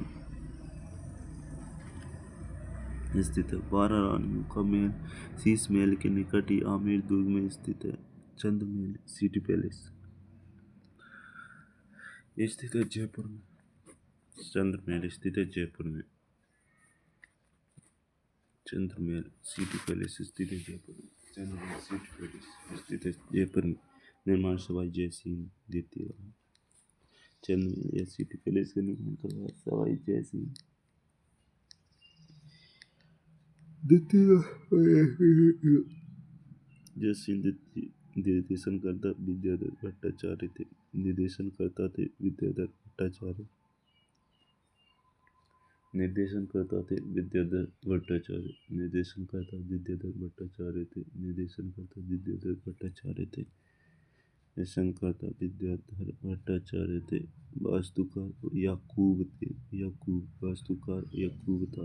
स्थित है। 12 रानियों का महल शीश महल के निकट ही आमेर दुर्ग में स्थित है। चंद्र महल सिटी पैलेस स्थित है जयपुर में। चंद्र महल स्थित है जयपुर में। चंद्र महल सिटी पैलेस स्थित है जयपुर में। चंद्र महल सिटी पैलेस स्थित है जयपुर में। निर्माण सवाई जय सिंह द्वितीय। चंद्र महल सिटी पैलेस का निर्माण करवाया सवाई जय सिंह द्वितीय। जय सिंह निर्देशनकर्ता विद्याधर भट्टाचार्य थे। निर्देशनकर्ता विद्याधर भट्टाचार्य। निर्देशनकर्ता विद्याधर भट्टाचार्य थे। निर्देशनकर्ता विद्याधर भट्टाचार्य थे। वास्तुकार याकूब था।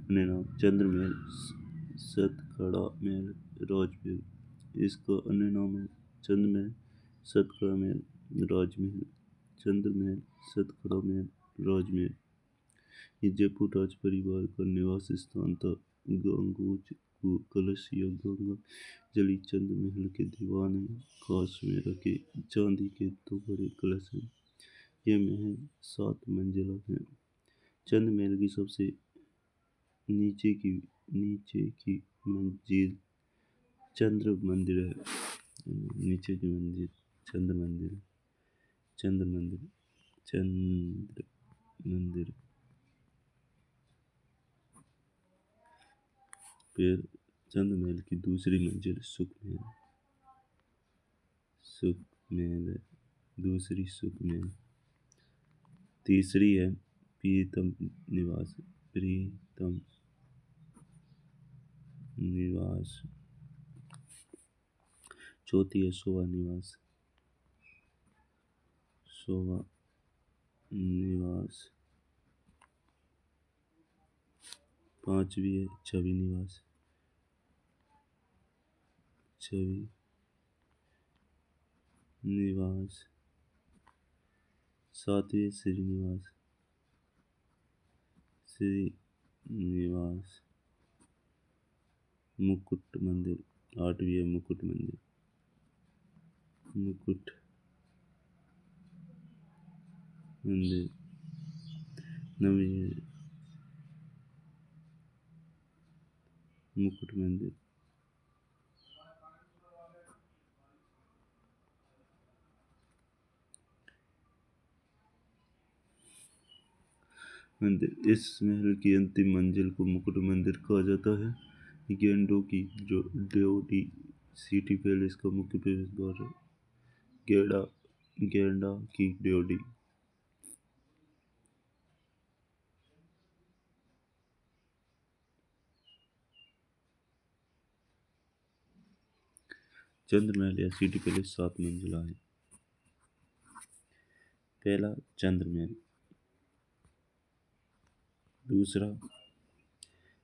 अन्य नाम चंद्र महल, सतखड़ा महल, राजमहल। इसका अन्य नाम है चंद्र महल, सतखड़ा महल, राजमहल। चंद्र महल, सतखड़ा महल, राजमहल। ये जयपुर राज परिवार का निवास स्थान था। गंगोज कलश या गंगा जली चंद्र महल के दीवाने खास में रखे चांदी के 2 बड़े कलश हैं। यह महल 7 मंजिला है। चंद्र महल की सबसे नीचे की मंजिल चंद्र मंदिर है। नीचे की मंजिल चंद्र मंदिर। चंद्र मंदिर। फिर चंद्र महल की दूसरी मंजिल सुख महल। सुख महल है दूसरी सुख महल। तीसरी है प्रीतम निवास। प्रीतम निवास। चौथी है शोभा निवास। शोभा निवास। पांचवी है छवि निवास। छवि निवास। सातवीं है श्रीनिवास। श्रीनिवास। मुकुट मंदिर। आठवीं है मुकुट मंदिर। मुकुट मंदिर। नवीं है मुकुट मंदिर। मंदिर। इस महल की अंतिम मंजिल को मुकुट मंदिर कहा जाता है। गेंडों की जो ड्योढ़ी सिटी पैलेस का मुख्य प्रवेश द्वार है। गेंडा की ड्योढ़ी। चंद्र महल या सिटी पैलेस 7 मंजिला है। पहला चंद्र महल। दूसरा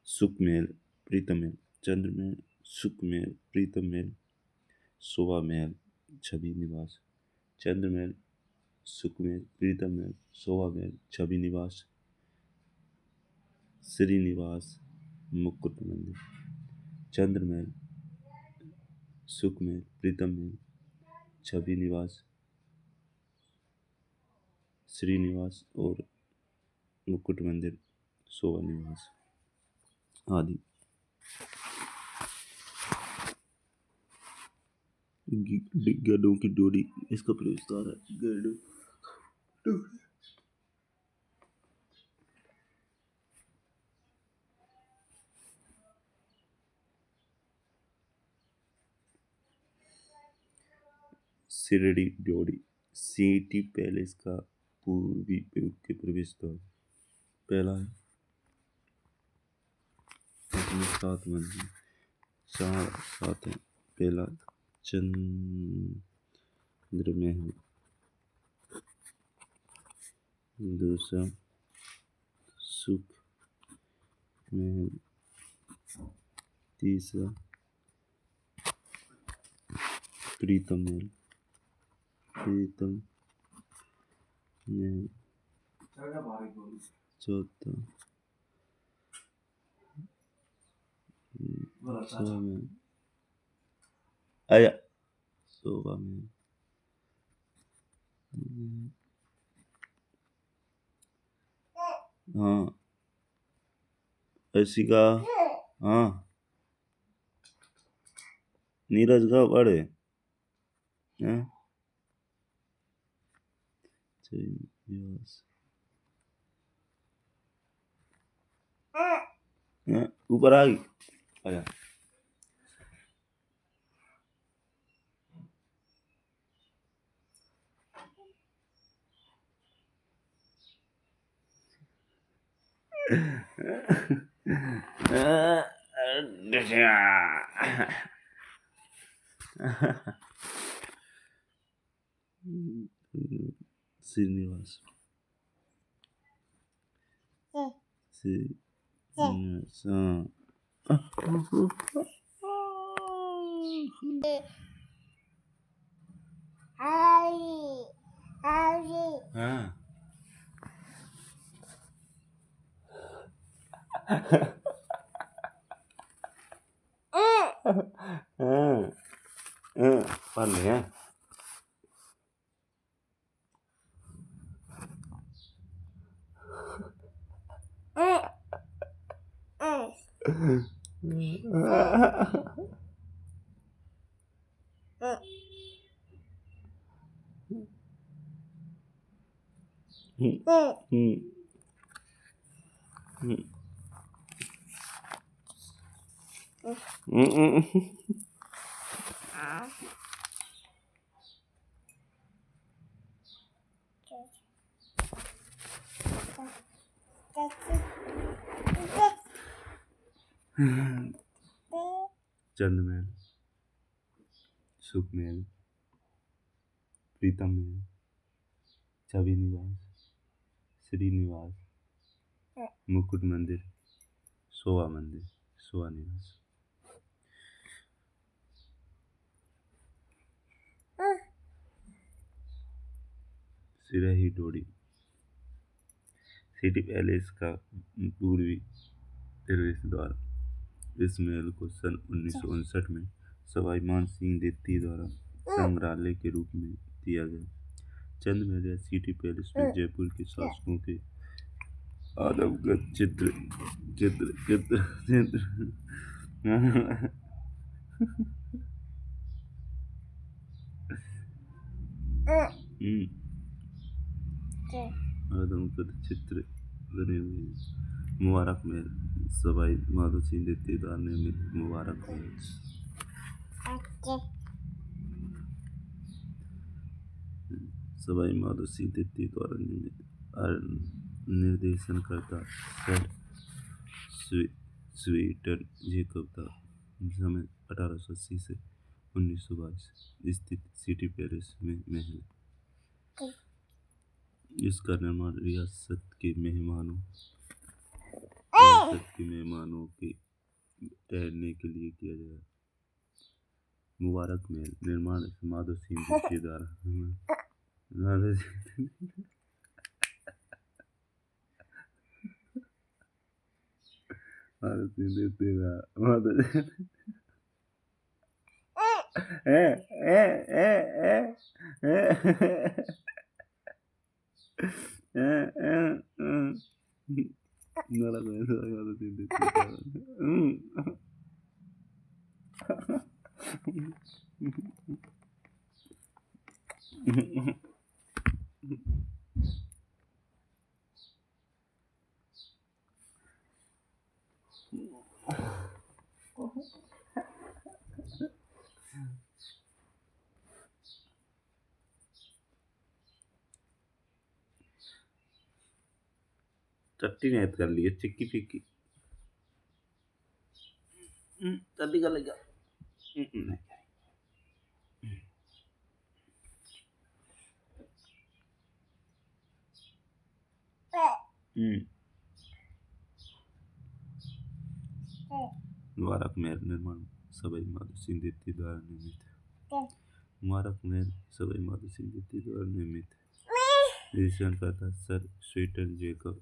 सुख महल प्रीतम महल। चंद्र महल, सुख महल, प्रीतम महल, शोभा महल, छवि निवास। चंद्र महल, सुख महल, प्रीतम महल, शोभा महल, छवि निवास, श्रीनिवास, मुकुट मंदिर। चंद्र महल, सुख महल, प्रीतम महल, छवि निवास, श्रीनिवास और मुकुट मंदिर, शोभा निवास आदि। गैंडों की ड्योढ़ी इसका प्रवेशद्वार है। गैंडों शिरडी ड्योढ़ी सिटी पैलेस का पूर्वी मुख्य प्रवेश द्वार। पहला है इसमें 7 मंजिल। 7 है। पहला चंद्र महल। दूसरा सुख महल। तीसरा प्रीतम महल। प्रीतम महल। चौथा शोभा महल। आया शोभा महल। हाँ ऐसी का। हाँ नीरज का बड़े हैं ऊपर आ गई। आया श्रीनिवास। श्रीनिवास हाँ पढ़ लिया। चंदमहल, सुखमहल, प्रीतम महल, छवि निवास, श्रीनिवास, मुकुट मंदिर, शोभा मंदिर, शोभा निवास। सिरही डोरी, सिटी पैलेस का पूर्वी प्रवेश द्वार। इस महल को सन 1959 में सवाई मान सिंह द्वितीय द्वारा संग्रहालय के रूप में दिया गया। चंद महल या सिटी पैलेस में जयपुर के शासकों के आदमकद चित्र चित्र चित्र चित्र आदमकद चित्र बने हुए हैं। मुबारक महल, सवाई माधो सिंह द्वितीय द्वारा निर्मित मुबारक महल। सवाई माधो सिंह द्वितीय द्वारा निर्मित। निर्देशनकर्ता सर स्वीटन जेकब था। समय 1880 से 1922। स्थित सिटी पैलेस में महल। इसका निर्माण रियासत के मेहमानों के ठहरने के लिए किया गया। मुबारक महल निर्माण माधो सिंह द्वितीय द्वारा चट्टी ने कर ली है चिक्की फिक्की। चट्टी कर लेगा। मुबारक महल निर्माण सवाई माधो सिंह द्वितीय द्वारा निर्मित। मुबारक महल सवाई माधो सिंह द्वितीय द्वारा निर्मित। निर्देशनकर्ता सर स्वीटन जेकब।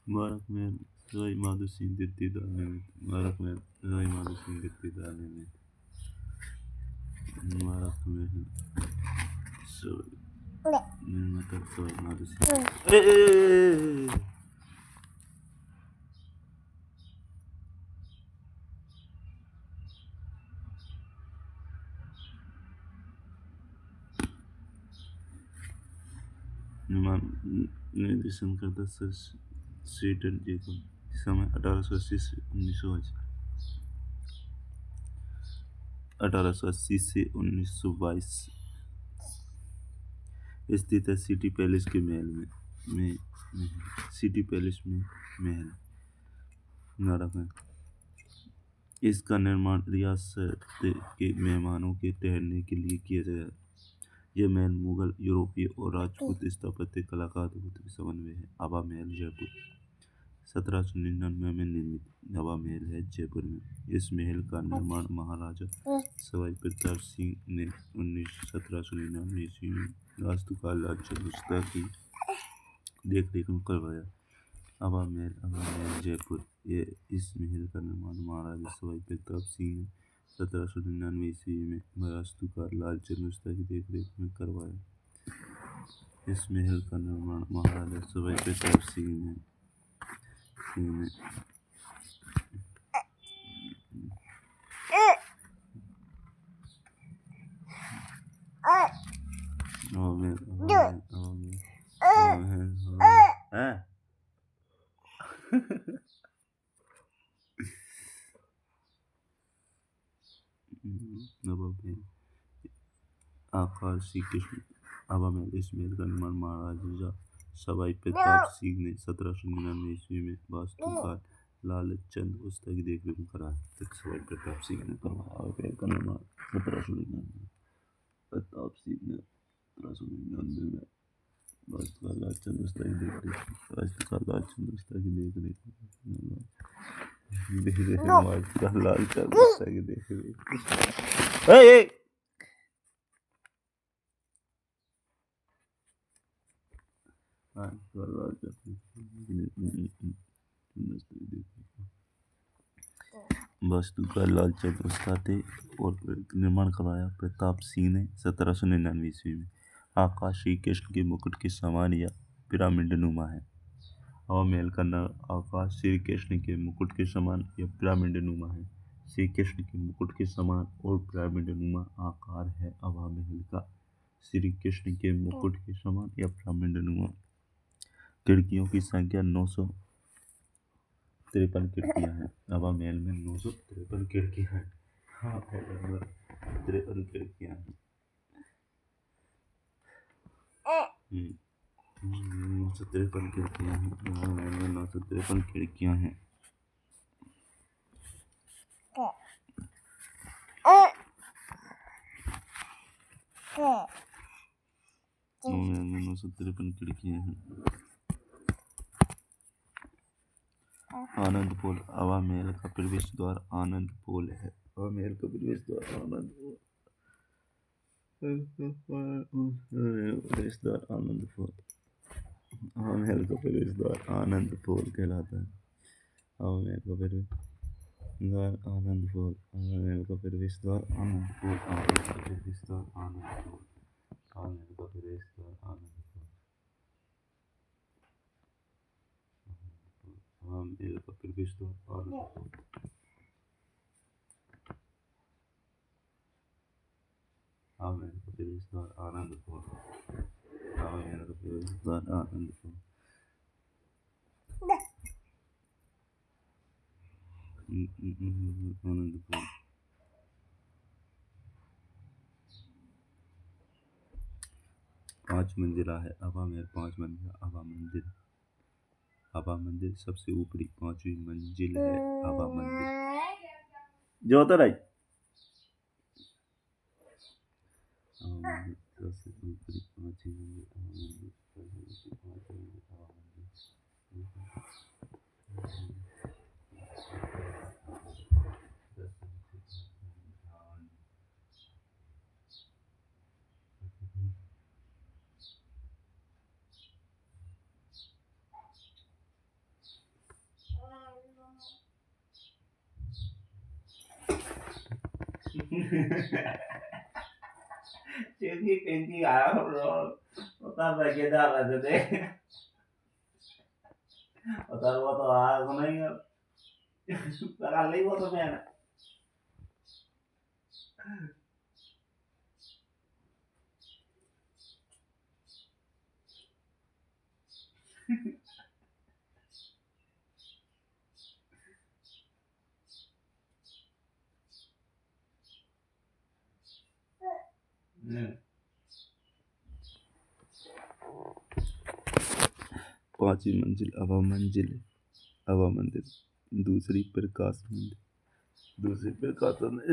मुबारक महल सवाई माधो सिंह द्वितीय द्वारा निर्मित। मुबारक महल सवाई माधो सिंह द्वितीय द्वारा निर्मित। मुबारक महल निर्माता सवाई माधो सिंह। निर्देशनकर्ता सर स्वीटन जेकब। समय 1880 से 1922। 1880 से 1922। स्थित है सिटी पैलेस के महल में सिटी पैलेस में महल। मुबारक महल इसका निर्माण रियासत के मेहमानों के ठहरने के लिए किया गया। यह महल मुगल, यूरोपीय और राजपूत स्थापत्य कला का अद्भुत समन्वय है। हवा महल जयपुर 1799 में निर्मित हवा महल है जयपुर में। इस महल का निर्माण महाराजा सवाई प्रताप सिंह ने 1799 ईस्वी में वास्तुकार लाल चंद्र की देखरेख में करवाया। हवा महल जयपुर। इस महल का निर्माण महाराजा सवाई प्रताप सिंह ने 1799 ईस्वी में वास्तुकार लाल चंद्र की देखरेख में करवाया। इस महल का निर्माण महाराजा सवाई प्रताप सिंह ने आकार श्री कृष्ण हवा महल। इस महल का निर्माण महाराजा सवाई प्रताप सिंह ने 1799 ईस्वी में वास्तुकार लालचंद उस्ता की देखरेख में कराया। सवाई प्रताप सिंह ने करवाया महल का निर्माण 1799 प्रताप सिंह ने 1799 में वास्तुकार लालचंद उस्ता की देखरेख लालचंद उस्ता की देखरेख वास्तुकार लालचंद उस्ता की देखरेख वास्तुकार लालचंद उस्ता थे और निर्माण करवाया प्रताप सिंह ने 1799 ईस्वी में। आकाश श्री कृष्ण के मुकुट के समान या पिरामिड नुमा है। हवा महल का आकाश श्री कृष्ण के मुकुट के समान या पिरामिड नुमा है। श्री कृष्ण के मुकुट के समान और पिरामिड नुमा आकार है हवा महल का। श्री कृष्ण के मुकुट के समान या पिरामिड नुमा। खिड़कियों की संख्या 953 खिड़कियां हैं। हवा महल में 953 खिड़कियां हैं। 53 खिड़कियां हैं। 953 खिड़कियां हैं। हवा महल में 953 खिड़कियां हैं। हवा महल में 953 खिड़कियां हैं। आनंद पोल हवा महल का प्रवेश द्वार आनंद पोल है। हवा महल का प्रवेश द्वार आनंद पोल प्रवेश द्वार आनंद पोल हवा महल का प्रवेश द्वार आनंद पोल कहलाता है। हवा महल का प्रवेश द्वार आनंद पोल हवा महल का प्रवेश द्वार आनंद पोल हवा महल का प्रवेश द्वार आनंद पोल हवा महल का प्रवेश द्वार आनंद पोल हवा महल का प्रवेश द्वार आनंद पोल हवा महल का प्रवेश द्वार आनंद पोल हवा महल का प्रवेश द्वार आनंद पोल आनंद पोल 5 मंजिला है। हवा महल 5 मंजिला हवा मंदिर सबसे ऊपरी 5वीं मंजिल है। हवा मंदिर जो होता है सबसे ऊपरी 5वीं मंजिल हवा मंदिर Çünkü kendi yavrum otar da gider dedi. Otar वो तो आ नहीं करा ले वो तो मैंने पांचवी मंजिल हवा मंजिल हवा मंदिर दूसरी प्रकाश मंदिर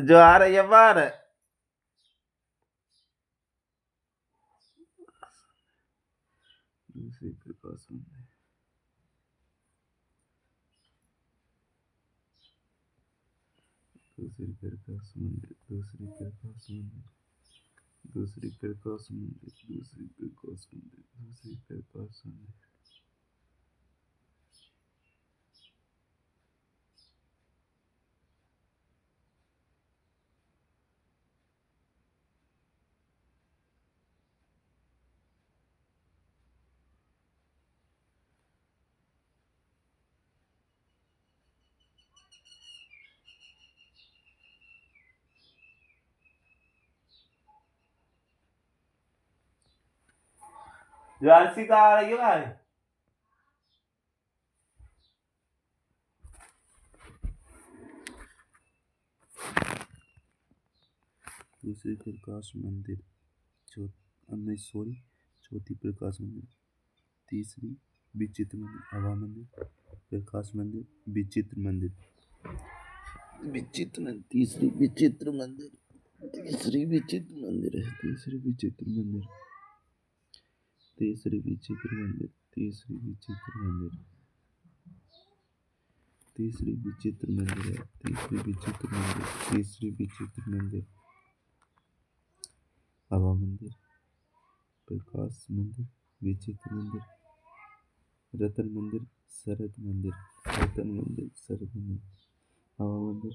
जो आ रही है बाहर दूसरी प्रकाश मंदिर दूसरी प्रकाश मंदिर दूसरी प्रकाश मंदिर दूसरी प्रकाश मंदिर दूसरी प्रकाश मंदिर दूसरी प्रकाश मंदिर जर्सी का आ रही है भाई दूसरी प्रकाश मंदिर चौथी नहीं सॉरी, चौथी प्रकाश मंदिर, तीसरी विचित्र मंदिर, हवा मंदिर, प्रकाश मंदिर, विचित्र मंदिर, विचित्र मंदिर, तीसरी विचित्र मंदिर, तीसरी विचित्र मंदिर है, तीसरी विचित्र मंदिर, तीसरी विचित्र मंदिर, तीसरी विचित्र मंदिर, तीसरी विचित्र मंदिर है, तीसरी विचित्र मंदिर, तीसरी विचित्र मंदिर, हवा मंदिर, प्रकाश मंदिर, विचित्र मंदिर, रतन मंदिर, शरद मंदिर, रतन मंदिर, शरद मंदिर, हवा मंदिर,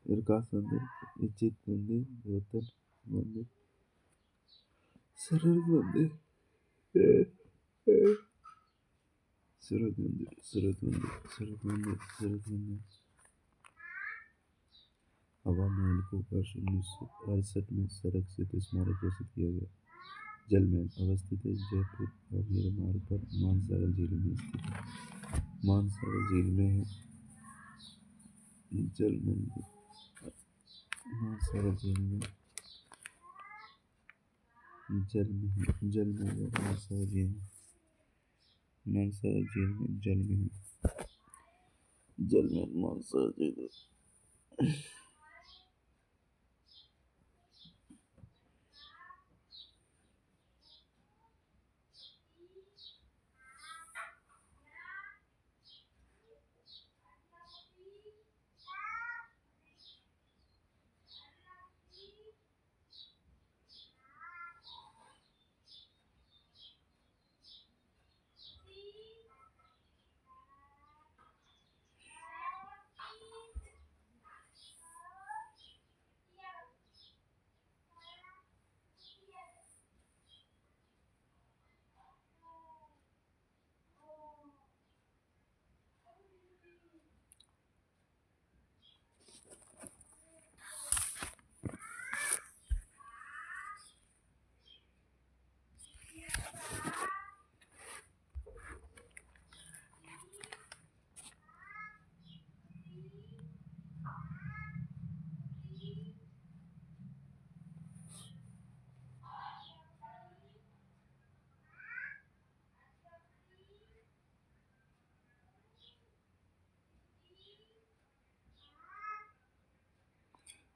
प्रकाश मंदिर, विचित्र मंदिर, रतन मंदिर, शरद मंदिर, शरद मंदिर, शरद मंदिर, शरद मंदिर, शरद मंदिर। हवा महल को वर्ष 1968 में सड़क सिद्ध स्मारक घोषित किया गया। जल महल अवस्थित है जयपुर आमेर मार्ग पर मानसागर झील में स्थित है। मानसागर झील में है जल मंदिर। मानसागर झील में जल महल, जल महल मानसागर झील में, मानसागर झील में जल महल, जल महल मानसागर झील।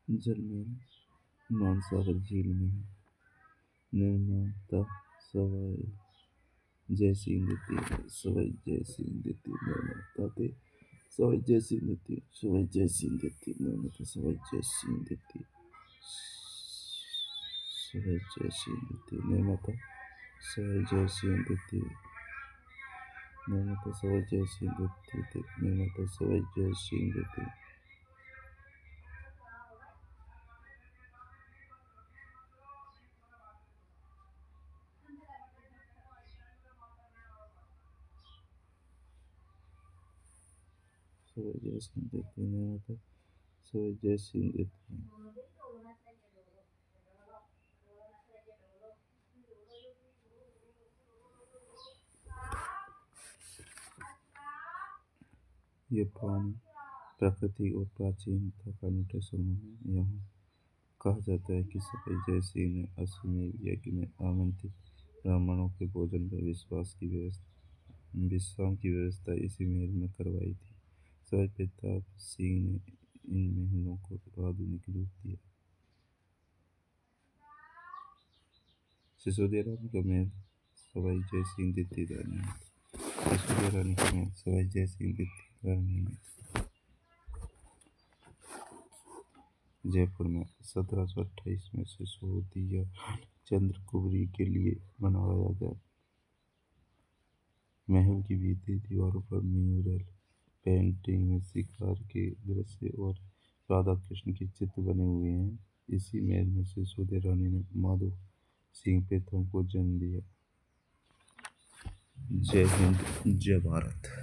जल महल मानसागर झील में है। निर्माता सवाई जय सिंह द्वितीय, सवाई जय सिंह द्वितीय। निर्माता थे सवाई जय सिंह द्वितीय, सवाई जय सिंह द्वितीय। निर्माता सवाई जय सिंह द्वितीय, सवाई जय सिंह द्वितीय। निर्माता सवाई जय सिंह द्वितीय, निर्माता सवाई जय सिंह द्वितीय। निर्माता सवाई जय सिंह द्वितीय। सवाई जय सिंह द्वितीय। निर्माता सवाई जय सिंह द्वितीय। यह पुरानी प्रकृति और प्राचीनता का अनूठा समूह है। यहाँ कहा जाता है कि सवाई जय सिंह ने अश्वमेध यज्ञ में आमंत्रित ब्राह्मणों के भोजन व विश्राम की व्यवस्था इसी महल में करवाई थी। सवाई प्रताप सिंह ने इन महलों को आधुनिक रूप दिया। सिसोदिया रानी का महल सवाई जय सिंह द्वितीय द्वारा निर्मित। सिसोदिया रानी का महल सवाई जय सिंह द्वितीय द्वारा निर्मित जयपुर में 1728 में सिसोदिया चंद्र कुबरी के लिए बनवाया गया। महल की भीतरी दीवारों पर म्यूरल पेंटिंग में शिकार के दृश्य और राधा कृष्ण के चित्र बने हुए हैं। इसी महल में सिसोदिया रानी ने माधो सिंह प्रथम को जन्म दिया। जय हिंद, जय भारत।